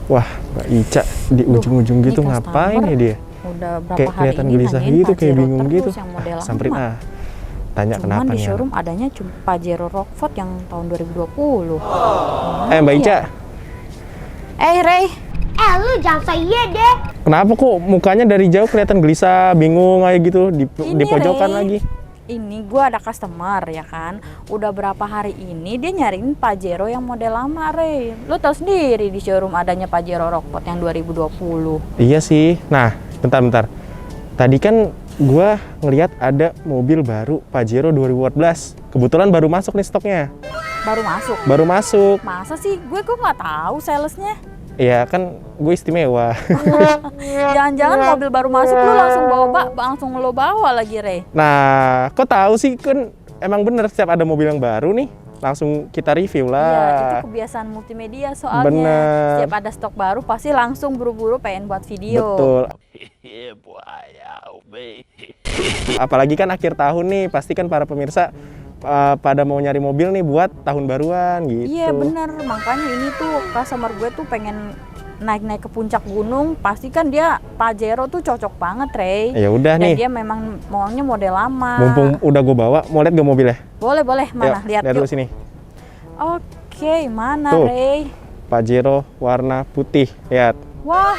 Wah, Mbak Ica di ujung-ujung gitu ngapain ya dia? Udah berapa Kayak hari kelihatan ini gelisah nanyain gitu, kayak Pajero bingung terus gitu. yang model Samperin lama. Tanya Cuman kenapa di nih? showroom adanya cuma Pajero Rockford yang tahun 2020. Mbak Ica, Rey, Lu jangan saya deh. kenapa kok mukanya dari jauh kelihatan gelisah, bingung kayak gitu di pojokan Rey. lagi? Ini gue ada customer ya kan. Udah berapa hari ini dia nyariin Pajero yang model lama, Rey. Lu tau sendiri di showroom adanya Pajero Rockford yang 2020. Iya sih. Nah, bentar. Tadi kan gua ngelihat ada mobil baru Pajero 2014. Kebetulan baru masuk nih stoknya. Baru masuk. Baru masuk. Masa sih? Gue kok nggak tahu salesnya. Iya kan gue istimewa. Jangan-jangan mobil baru masuk lu langsung lo bawa lagi, Rey. Nah, kok tahu sih kan emang bener setiap ada mobil yang baru nih langsung kita review Iya, lah. itu kebiasaan multimedia soalnya. Bener. Setiap ada stok baru pasti langsung buru-buru pengen buat video. Betul. Apalagi kan akhir tahun nih, pasti kan para pemirsa pada mau nyari mobil nih buat tahun baruan gitu. Iya bener, makanya ini tuh customer gue tuh pengen naik-naik ke puncak gunung, pasti kan dia Pajero tuh cocok banget, Rey. Ya udah Dan nih. dia memang maunya model lama. Mumpung udah gue bawa, mau lihat gak mobilnya? Boleh, mana? Yuk, Lihat dulu yuk. sini. Oke, mana, Tuh. Rey? Pajero warna putih, lihat. Wah,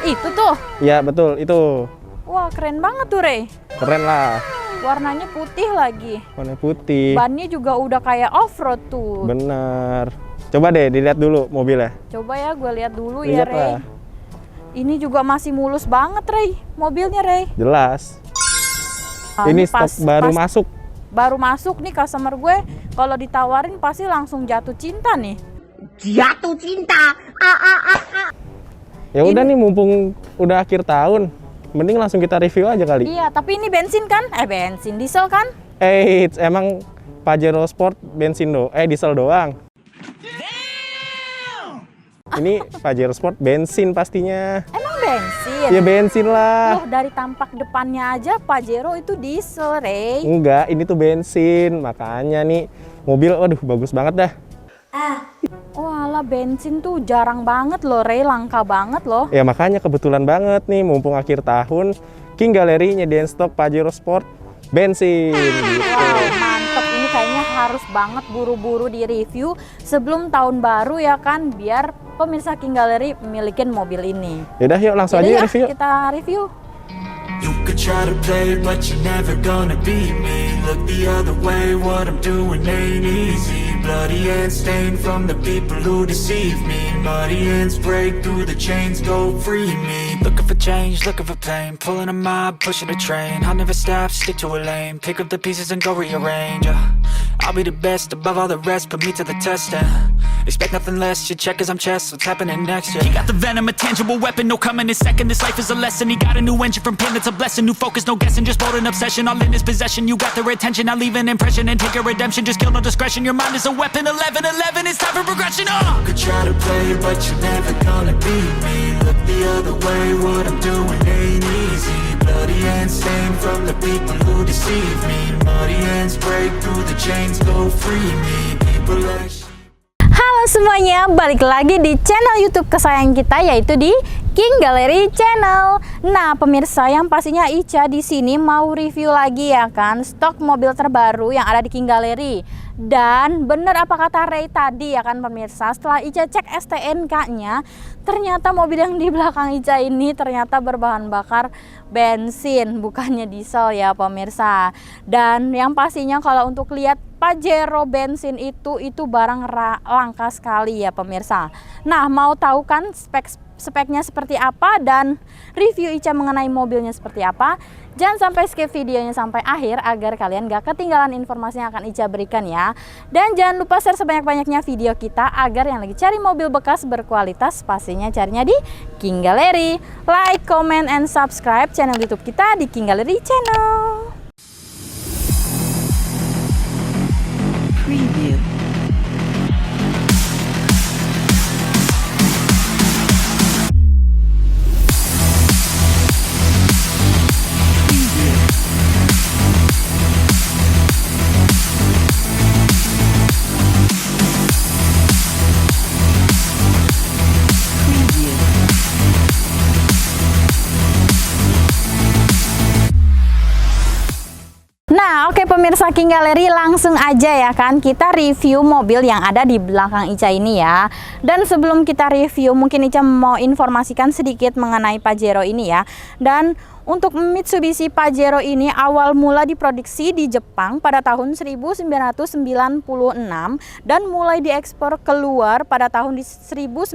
itu tuh. Ya betul, itu. Wah, keren banget tuh, Rey. Keren lah, Warnanya putih lagi. warna putih. Bannya juga udah kayak off-road tuh. Bener. Coba deh dilihat dulu mobilnya. Coba ya, gue lihat dulu ya, Lihat Rey. lah. Ini juga masih mulus banget, Rey. Mobilnya, Rey. Jelas. Ah, Ini stok baru masuk. Baru masuk nih customer gue. Kalau ditawarin pasti langsung jatuh cinta nih. Jatuh cinta. Ya udah nih, mumpung udah akhir tahun, mending langsung kita review aja kali. Iya, tapi ini bensin kan? Bensin, diesel kan? Emang Pajero Sport bensin diesel doang. Ini Pajero Sport bensin pastinya. Emang bensin? Ya bensin lah. Loh, dari tampak depannya aja Pajero itu diesel, Rey. Enggak, ini tuh bensin. Makanya nih mobil, waduh bagus banget dah. Walah, bensin tuh jarang banget loh, Rey. Langka banget loh. Ya makanya kebetulan banget nih, mumpung akhir tahun, King Gallery nyediain stok Pajero Sport bensin gitu. Wow, mantep. Ini kayaknya harus banget buru-buru di review sebelum tahun baru ya kan, biar pemirsa King Gallery milikin mobil ini. Yaudah yuk langsung Yaudah aja ya, review. kita review. You could try to play it, but you're never gonna beat me. Look the other way, what I'm doing ain't easy. Bloody hands stained from the people who deceive me. Muddy hands break through the chains, go free me. Looking for change, looking for pain. Pulling a mob, pushing a train. I'll never stop, stick to a lane. Pick up the pieces and go rearrange. I'll be the best above all the rest, put me to the test. Expect nothing less, you check as I'm chess. What's happening next? He got the venom, a tangible weapon. No coming in second, this life is a lesson. He got a new engine from pain, that's a blessing. New focus, no guessing, just bold and obsession. All in his possession, you got their attention. I'll leave an impression and take your redemption. Just kill no discretion, your mind is a weapon. 11-11, it's time for progression. You could try to play, but you're never gonna beat me. Look the other way, what I'm doing ain't easy. Bloody hands stained from the people who deceive me. Muddy hands break through the chains, go free me. People like Halo semuanya, balik lagi di channel YouTube kesayangan kita, yaitu di King Gallery Channel. Nah, pemirsa, yang pastinya Ica di sini mau review lagi ya kan, stok mobil terbaru yang ada di King Gallery. Dan bener apa kata Rey tadi ya kan pemirsa, setelah Ica cek STNK-nya, ternyata mobil yang di belakang Ica ini ternyata berbahan bakar bensin, bukannya diesel ya pemirsa. Dan yang pastinya kalau untuk lihat Pajero bensin itu barang langka sekali ya pemirsa. Nah, mau tahu kan speknya seperti apa dan review Ica mengenai mobilnya seperti apa? Jangan sampai skip videonya sampai akhir agar kalian gak ketinggalan informasi yang akan Ica berikan ya. Dan jangan lupa share sebanyak-banyaknya video kita agar yang lagi cari mobil bekas berkualitas pastinya carinya di King Gallery. Like, comment, and subscribe channel YouTube kita di King Gallery Channel. Preview. Preview. pemirsa King Gallery, langsung aja ya kan kita review mobil yang ada di belakang Ica ini ya. Dan sebelum kita review, mungkin Ica mau informasikan sedikit mengenai Pajero ini ya. Dan untuk Mitsubishi Pajero ini awal mula diproduksi di Jepang pada tahun 1996 dan mulai diekspor keluar pada tahun 1997.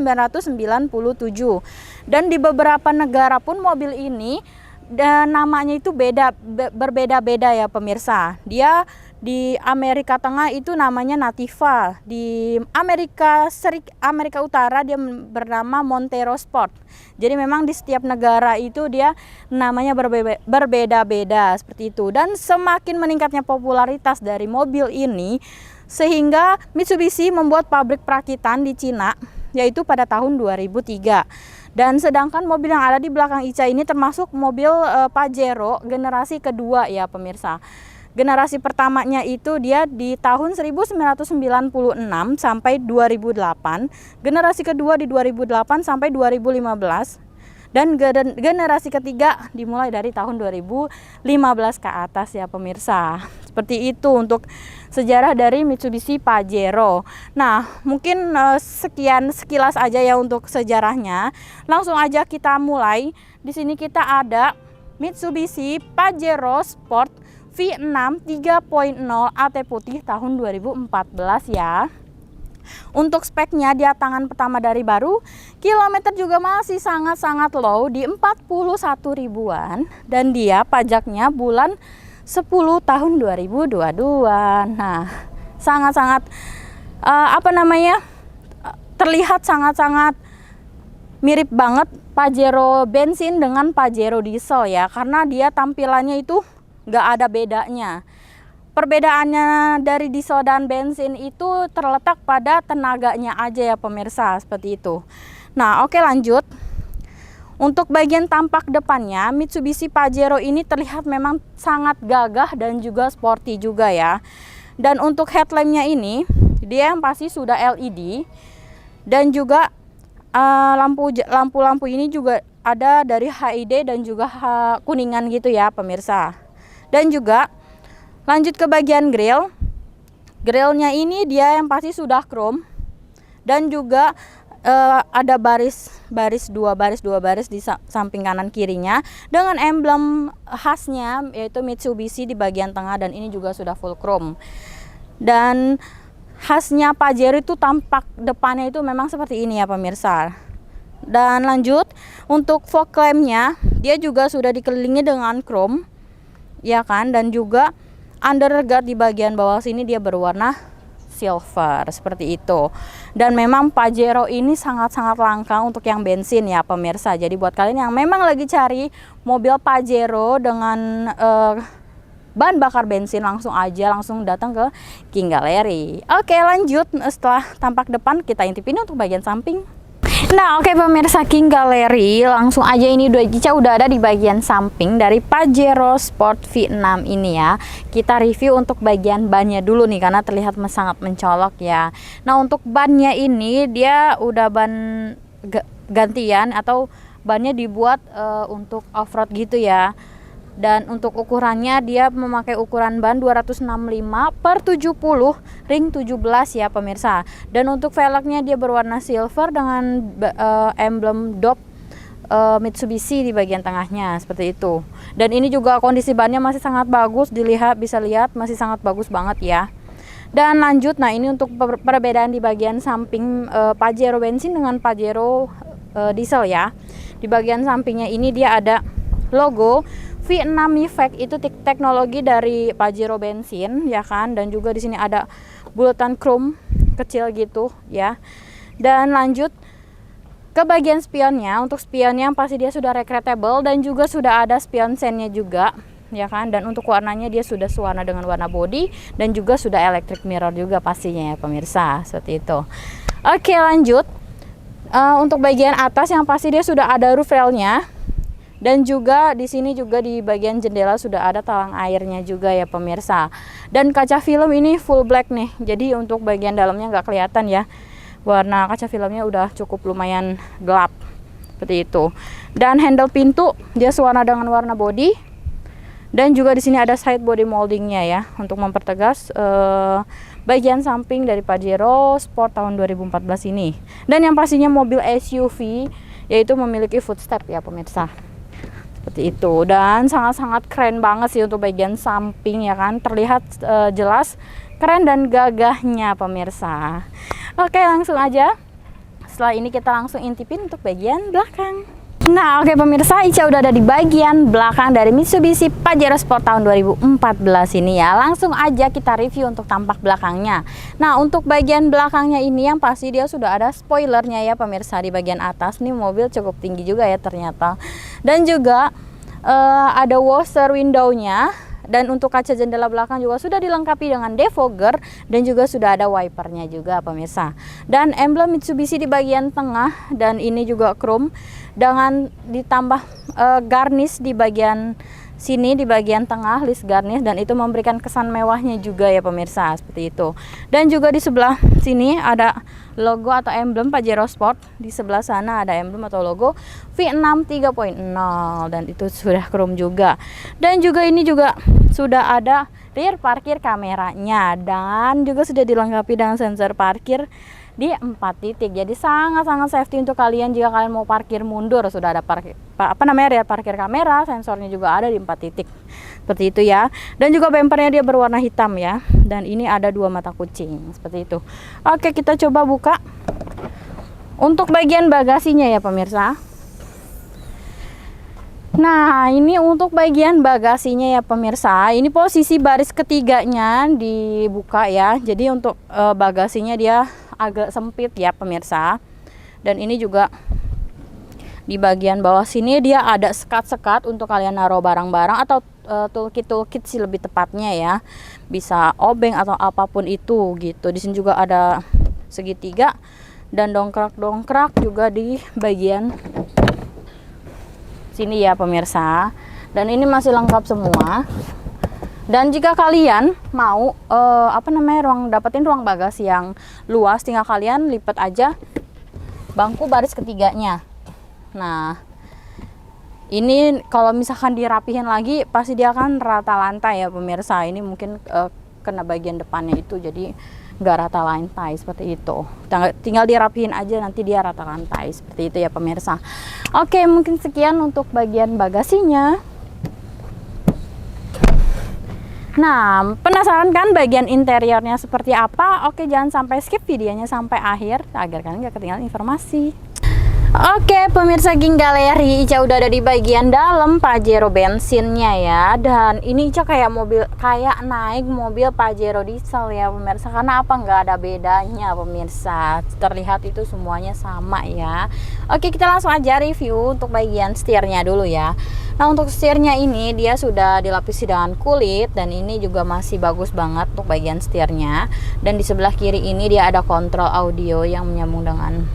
Dan di beberapa negara pun mobil ini dan namanya itu berbeda-beda ya pemirsa. Dia di Amerika Tengah itu namanya Nativa, di Amerika Utara dia bernama Montero Sport. Jadi memang di setiap negara itu dia namanya berbeda-beda seperti itu. Dan semakin meningkatnya popularitas dari mobil ini sehingga Mitsubishi membuat pabrik perakitan di Cina yaitu pada tahun 2003. Dan sedangkan mobil yang ada di belakang Ica ini termasuk mobil Pajero generasi kedua ya pemirsa. Generasi pertamanya itu dia di tahun 1996 sampai 2008. Generasi kedua di 2008 sampai 2015. Dan generasi ketiga dimulai dari tahun 2015 ke atas ya pemirsa. Seperti itu untuk sejarah dari Mitsubishi Pajero. Nah, mungkin sekilas aja ya untuk sejarahnya. Langsung aja kita mulai. Di sini kita ada Mitsubishi Pajero Sport V6 3.0 AT putih tahun 2014 ya. Untuk speknya dia tangan pertama dari baru, kilometer juga masih sangat-sangat low di 41 ribuan dan dia pajaknya bulan 10 tahun 2022. Nah, sangat-sangat terlihat sangat-sangat mirip banget Pajero bensin dengan Pajero diesel ya, karena dia tampilannya itu nggak ada bedanya. Perbedaannya dari diesel dan bensin itu terletak pada tenaganya aja ya pemirsa, seperti itu. Nah, oke lanjut. Untuk bagian tampak depannya, Mitsubishi Pajero ini terlihat memang sangat gagah dan juga sporty juga ya. Dan untuk headlampnya ini, dia yang pasti sudah LED. Dan juga lampu-lampu ini juga ada dari HID dan juga kuningan gitu ya pemirsa. Dan juga lanjut ke bagian grill. Grillnya ini dia yang pasti sudah chrome dan juga ada dua baris di samping kanan kirinya dengan emblem khasnya yaitu Mitsubishi di bagian tengah, dan ini juga sudah full chrome. Dan khasnya Pajero itu tampak depannya itu memang seperti ini ya pemirsa. Dan lanjut untuk fog lampnya dia juga sudah dikelilingi dengan chrome ya kan, dan juga underguard di bagian bawah sini dia berwarna silver seperti itu. Dan memang Pajero ini sangat-sangat langka untuk yang bensin ya pemirsa. Jadi buat kalian yang memang lagi cari mobil Pajero dengan bahan bakar bensin, langsung datang ke King Gallery. Oke lanjut, setelah tampak depan kita intipin untuk bagian samping. Nah oke pemirsa King Gallery, langsung aja ini Ica udah ada di bagian samping dari Pajero Sport V6 ini ya. Kita review untuk bagian bannya dulu nih karena terlihat sangat mencolok ya. Nah untuk bannya ini dia udah ban gantian atau bannya dibuat untuk off-road gitu ya. Dan untuk ukurannya dia memakai ukuran ban 265/70 ring 17 ya pemirsa. Dan untuk velgnya dia berwarna silver dengan emblem DOP Mitsubishi di bagian tengahnya seperti itu. Dan ini juga kondisi bannya masih sangat bagus, bisa lihat masih sangat bagus banget ya. Dan lanjut, nah ini untuk perbedaan di bagian samping Pajero bensin dengan Pajero diesel ya. Di bagian sampingnya ini dia ada logo V6 Effect, itu teknologi dari Pajero bensin ya kan, dan juga di sini ada bulatan chrome kecil gitu ya. Dan lanjut ke bagian spionnya. Untuk spionnya pasti dia sudah recreatable dan juga sudah ada spion sennya juga ya kan. Dan untuk warnanya dia sudah sewarna dengan warna body dan juga sudah electric mirror juga pastinya ya pemirsa, seperti itu. Oke lanjut. Untuk bagian atas yang pasti dia sudah ada roof railnya. Dan juga di sini juga di bagian jendela sudah ada talang airnya juga ya pemirsa. Dan kaca film ini full black nih. Jadi untuk bagian dalamnya nggak kelihatan ya. Warna kaca filmnya udah cukup lumayan gelap. Seperti itu. Dan handle pintu dia sewarna dengan warna body. Dan juga di sini ada side body moldingnya ya, untuk mempertegas bagian samping dari Pajero Sport tahun 2014 ini. Dan yang pastinya mobil SUV, yaitu memiliki footstep ya pemirsa. Seperti itu, dan sangat-sangat keren banget sih untuk bagian samping ya kan, terlihat jelas keren dan gagahnya pemirsa. Oke, langsung aja. Setelah ini kita langsung intipin untuk bagian belakang. Nah, oke pemirsa, Ica udah ada di bagian belakang dari Mitsubishi Pajero Sport tahun 2014 ini ya. Langsung aja kita review untuk tampak belakangnya. Nah, untuk bagian belakangnya ini yang pasti dia sudah ada spoilernya ya pemirsa di bagian atas. Nih mobil cukup tinggi juga ya ternyata. Dan juga ada washer window-nya. Dan untuk kaca jendela belakang juga sudah dilengkapi dengan defogger dan juga sudah ada wipernya juga pemirsa. Dan emblem Mitsubishi di bagian tengah, dan ini juga chrome dengan ditambah garnish di bagian sini, di bagian tengah list garnish, dan itu memberikan kesan mewahnya juga ya pemirsa, seperti itu. Dan juga di sebelah sini ada logo atau emblem Pajero Sport, di sebelah sana ada emblem atau logo V6 3.0 dan itu sudah chrome juga. Dan juga ini juga sudah ada rear parkir kameranya dan juga sudah dilengkapi dengan sensor parkir di 4 titik. Jadi sangat-sangat safety untuk kalian jika kalian mau parkir mundur. Sudah ada rear parkir kamera, sensornya juga ada di 4 titik. Seperti itu ya. Dan juga bempernya dia berwarna hitam ya. Dan ini ada 2 mata kucing, seperti itu. Oke, kita coba buka. Untuk bagian bagasinya ya pemirsa. Nah, ini untuk bagian bagasinya ya pemirsa. Ini posisi baris ketiganya dibuka ya. Jadi untuk bagasinya dia agak sempit ya pemirsa. Dan ini juga di bagian bawah sini dia ada sekat-sekat untuk kalian naruh barang-barang atau toolkit sih lebih tepatnya ya. Bisa obeng atau apapun itu gitu. Di sini juga ada segitiga dan dongkrak-dongkrak juga di bagian sini ya pemirsa. Dan ini masih lengkap semua. Dan jika kalian mau dapetin ruang bagasi yang luas, tinggal kalian lipat aja bangku baris ketiganya. Nah, ini kalau misalkan dirapihin lagi pasti dia akan rata lantai ya pemirsa. Ini mungkin kena bagian depannya itu, jadi nggak rata lantai seperti itu. Tinggal dirapihin aja, nanti dia rata lantai seperti itu ya pemirsa. Oke, mungkin sekian untuk bagian bagasinya. Nah, penasaran kan bagian interiornya seperti apa? Oke, jangan sampai skip videonya sampai akhir agar kalian nggak ketinggalan informasi. Oke pemirsa King Galeri, Ica udah ada di bagian dalam Pajero bensinnya ya. Dan ini Ica kayak naik mobil Pajero diesel ya pemirsa. Karena apa? Nggak ada bedanya pemirsa. Terlihat itu semuanya sama ya. Oke, kita langsung aja review untuk bagian setirnya dulu ya. Nah, untuk setirnya ini dia sudah dilapisi dengan kulit dan ini juga masih bagus banget untuk bagian setirnya. Dan di sebelah kiri ini dia ada kontrol audio yang menyambung dengan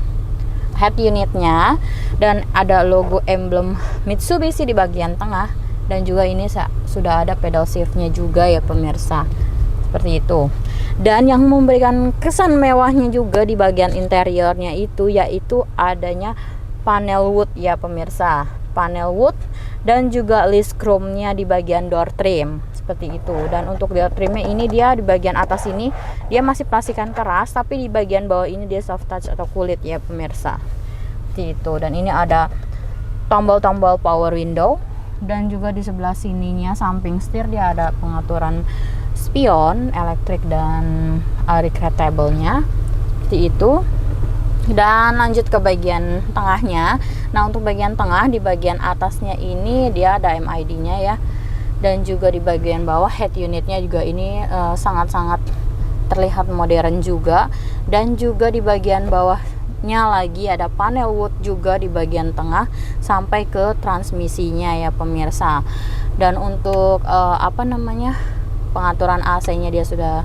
head unitnya, dan ada logo emblem Mitsubishi di bagian tengah, dan juga ini sudah ada pedal shiftnya juga ya pemirsa, seperti itu. Dan yang memberikan kesan mewahnya juga di bagian interiornya itu yaitu adanya panel wood ya pemirsa, panel wood dan juga list chrome-nya di bagian door trim seperti itu. Dan untuk door trimnya ini dia di bagian atas ini dia masih plastikan keras, tapi di bagian bawah ini dia soft touch atau kulit ya pemirsa, seperti itu. Dan ini ada tombol-tombol power window, dan juga di sebelah sininya samping setir dia ada pengaturan spion elektrik dan rechargeable-nya seperti itu. Dan lanjut ke bagian tengahnya. Nah, untuk bagian tengah di bagian atasnya ini dia ada MID-nya ya. Dan juga di bagian bawah head unitnya juga ini sangat-sangat terlihat modern juga. Dan juga di bagian bawahnya lagi ada panel wood juga di bagian tengah sampai ke transmisinya ya pemirsa. Dan untuk pengaturan AC-nya dia sudah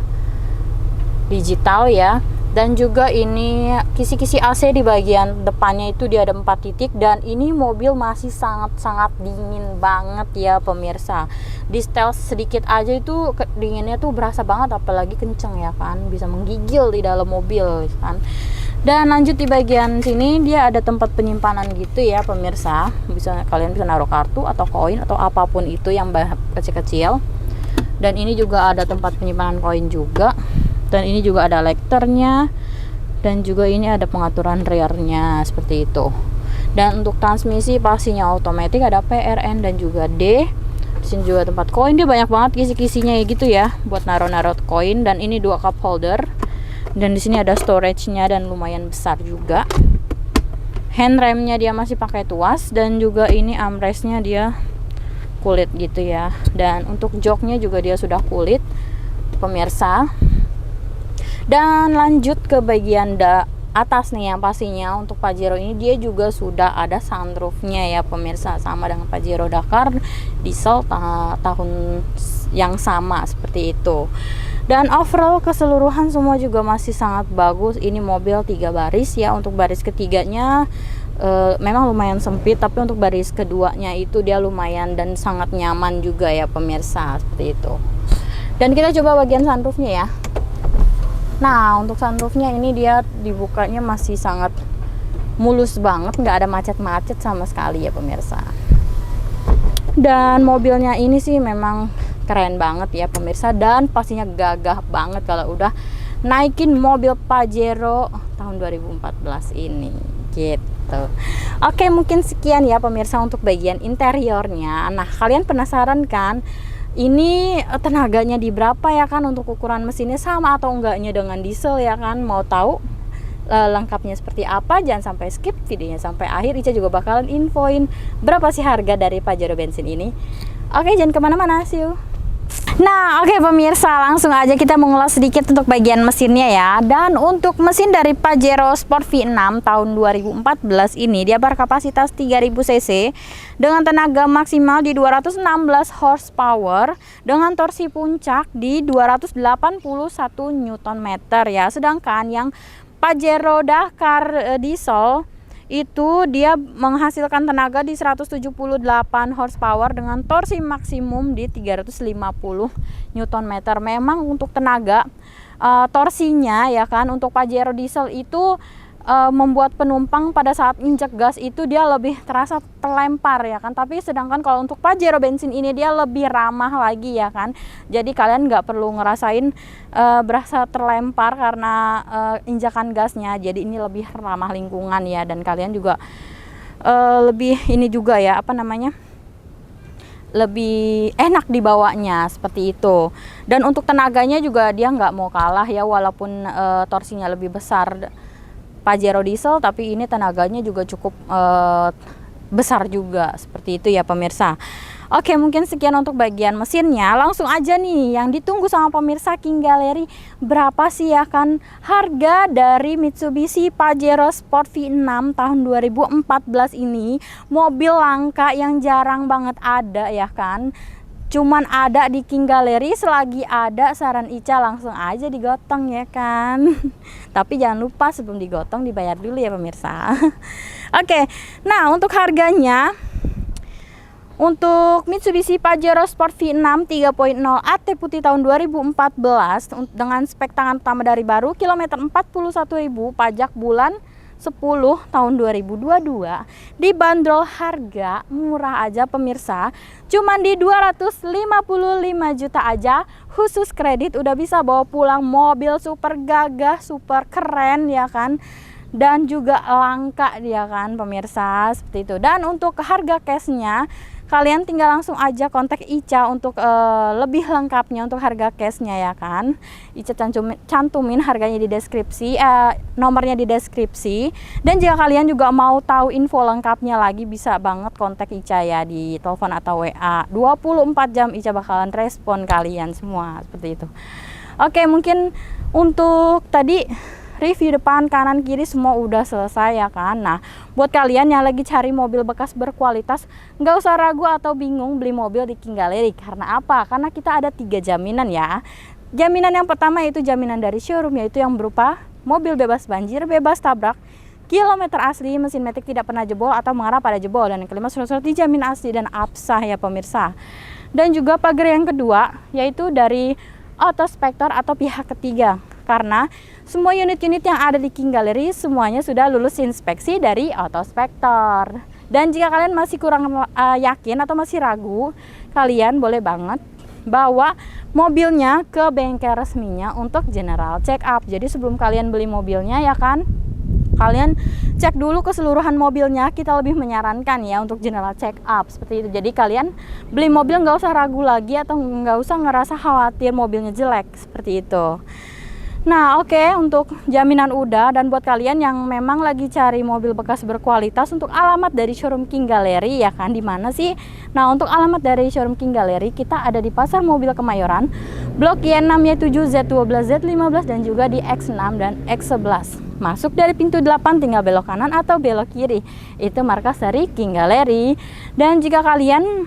digital ya. Dan juga ini kisi-kisi AC di bagian depannya itu dia ada 4 titik, dan ini mobil masih sangat-sangat dingin banget ya pemirsa. Di setel sedikit aja itu dinginnya tuh berasa banget, apalagi kenceng ya kan, bisa menggigil di dalam mobil kan. Dan lanjut di bagian sini dia ada tempat penyimpanan gitu ya pemirsa. Kalian bisa naruh kartu atau koin atau apapun itu yang kecil-kecil. Dan ini juga ada tempat penyimpanan koin juga. Dan ini juga ada lekternya. Dan juga ini ada pengaturan rearnya seperti itu. Dan untuk transmisi pastinya otomatis, ada PRN dan juga D. Di sini juga tempat koin, dia banyak banget kisi-kisinya ya gitu ya, buat naruh-naruh koin. Dan ini 2 cup holder. Dan di sini ada storage-nya dan lumayan besar juga. Handremnya dia masih pakai tuas, dan juga ini armrestnya dia kulit gitu ya. Dan untuk joknya juga dia sudah kulit pemirsa. Dan lanjut ke bagian atas nih, yang pastinya untuk Pajero ini dia juga sudah ada sunroofnya ya pemirsa, sama dengan Pajero Dakar diesel tahun yang sama seperti itu. Dan overall keseluruhan semua juga masih sangat bagus. Ini mobil 3 baris ya. Untuk baris ketiganya memang lumayan sempit, tapi untuk baris keduanya itu dia lumayan dan sangat nyaman juga ya pemirsa, seperti itu. Dan kita coba bagian sunroofnya ya. Nah, untuk sunroofnya ini dia dibukanya masih sangat mulus banget, nggak ada macet-macet sama sekali ya pemirsa. Dan mobilnya ini sih memang keren banget ya pemirsa, dan pastinya gagah banget kalau udah naikin mobil Pajero tahun 2014 ini gitu. Oke, mungkin sekian ya pemirsa untuk bagian interiornya. Nah, kalian penasaran kan ini tenaganya di berapa ya kan, untuk ukuran mesinnya sama atau enggaknya dengan diesel ya kan? Mau tahu lengkapnya seperti apa? Jangan sampai skip videonya sampai akhir. Ica juga bakalan infoin berapa sih harga dari Pajero bensin ini. Oke, jangan kemana-mana, see you. Nah, oke pemirsa, langsung aja kita mengulas sedikit untuk bagian mesinnya ya. Dan untuk mesin dari Pajero Sport V6 tahun 2014 ini dia berkapasitas 3000 cc dengan tenaga maksimal di 216 horsepower dengan torsi puncak di 281 Nm ya. Sedangkan yang Pajero Dakar diesel itu dia menghasilkan tenaga di 178 horsepower dengan torsi maksimum di 350 Nm. Memang untuk tenaga torsinya ya kan, untuk Pajero diesel itu membuat penumpang pada saat injek gas itu dia lebih terasa terlempar ya kan. Tapi sedangkan kalau untuk Pajero bensin ini dia lebih ramah lagi ya kan. Jadi kalian nggak perlu ngerasain berasa terlempar karena injakan gasnya. Jadi ini lebih ramah lingkungan ya, dan kalian juga lebih ini juga ya, apa namanya, lebih enak dibawanya seperti itu. Dan untuk tenaganya juga dia nggak mau kalah ya, walaupun torsinya lebih besar Pajero diesel, tapi ini tenaganya juga cukup besar juga seperti itu ya pemirsa. Oke, mungkin sekian untuk bagian mesinnya. Langsung aja nih yang ditunggu sama pemirsa King Gallery, berapa sih ya kan harga dari Mitsubishi Pajero Sport V6 tahun 2014 ini. Mobil langka yang jarang banget ada ya kan, cuman ada di King Gallery. Selagi ada, saran Ica langsung aja digotong ya kan. Tapi jangan lupa sebelum digotong dibayar dulu ya pemirsa. Oke, nah untuk harganya, untuk Mitsubishi Pajero Sport V6 3.0 AT putih tahun 2014 dengan spek tangan utama dari baru, kilometer 41.000, pajak bulan 10 tahun 2022, dibanderol harga murah aja pemirsa, cuman di 255 juta aja. Khusus kredit udah bisa bawa pulang mobil super gagah, super keren ya kan, dan juga langka dia kan pemirsa, seperti itu. Dan untuk harga cashnya, kalian tinggal langsung aja kontak Ica untuk lebih lengkapnya untuk harga cashnya ya kan. Ica cantumin harganya di deskripsi, nomornya di deskripsi. Dan jika kalian juga mau tahu info lengkapnya lagi, bisa banget kontak Ica ya di telepon atau WA. 24 jam Ica bakalan respon kalian semua, seperti itu. Oke, mungkin untuk tadi review depan, kanan, kiri semua udah selesai ya kan. Nah, buat kalian yang lagi cari mobil bekas berkualitas, nggak usah ragu atau bingung beli mobil di King Gallery. Karena apa? Karena kita ada 3 jaminan ya. Jaminan yang pertama itu jaminan dari showroom, yaitu yang berupa mobil bebas banjir, bebas tabrak, kilometer asli, mesin matic tidak pernah jebol atau mengarah pada jebol. Dan yang kelima, surat-surat dijamin asli dan absah ya pemirsa. Dan juga pagar yang kedua yaitu dari Autospektor atau pihak ketiga. karena semua unit-unit yang ada di King Gallery semuanya sudah lulus inspeksi dari Autospektor. Dan jika kalian masih kurang yakin atau masih ragu, kalian boleh banget bawa mobilnya ke bengkel resminya untuk general check up. Jadi sebelum kalian beli mobilnya ya kan, kalian cek dulu keseluruhan mobilnya. Kita lebih menyarankan ya untuk general check up seperti itu. Jadi kalian beli mobil nggak usah ragu lagi atau nggak usah ngerasa khawatir mobilnya jelek seperti itu. Nah oke, untuk jaminan udah, dan buat kalian yang memang lagi cari mobil bekas berkualitas, untuk alamat dari showroom King Gallery ya kan, di mana sih? Nah untuk alamat dari showroom King Gallery kita ada di Pasar Mobil Kemayoran, Blok Y6 Y7 Z12 Z15 dan juga di X6 dan X11. Masuk dari pintu 8 tinggal belok kanan atau belok kiri. Itu markas dari King Gallery. Dan jika kalian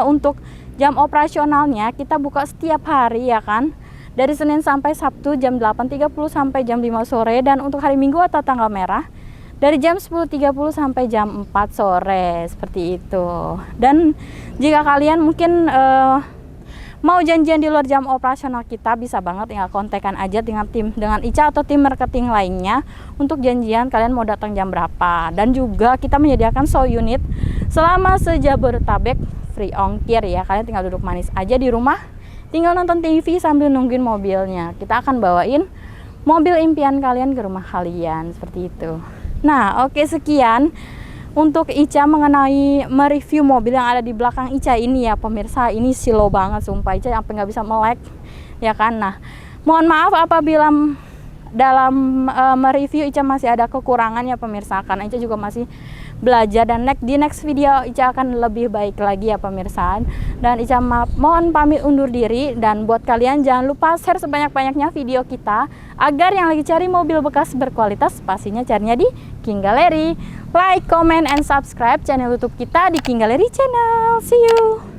untuk jam operasionalnya kita buka setiap hari ya kan, dari Senin sampai Sabtu jam 8.30 sampai jam 5 sore, dan untuk hari Minggu atau tanggal merah dari jam 10.30 sampai jam 4 sore seperti itu. Dan jika kalian mungkin mau janjian di luar jam operasional kita, bisa banget tinggal kontekan aja dengan Ica atau tim marketing lainnya untuk janjian kalian mau datang jam berapa. Dan juga kita menyediakan show unit selama se-Jabodetabek free ongkir ya. Kalian tinggal duduk manis aja di rumah, tinggal nonton TV sambil nungguin mobilnya. Kita akan bawain mobil impian kalian ke rumah kalian seperti itu. Nah oke, sekian untuk Ica mengenai mereview mobil yang ada di belakang Ica ini ya pemirsa. Ini slow banget sumpah, Ica sampai nggak bisa melek ya kan. Nah mohon maaf apabila dalam mereview Ica masih ada kekurangan ya pemirsa, karena Ica juga masih belajar, dan di next video Ica akan lebih baik lagi ya pemirsa. Dan Ica mohon pamit undur diri, dan buat kalian jangan lupa share sebanyak-banyaknya video kita agar yang lagi cari mobil bekas berkualitas pastinya carinya di King Gallery. Like, comment, and subscribe channel YouTube kita di King Gallery Channel. See you.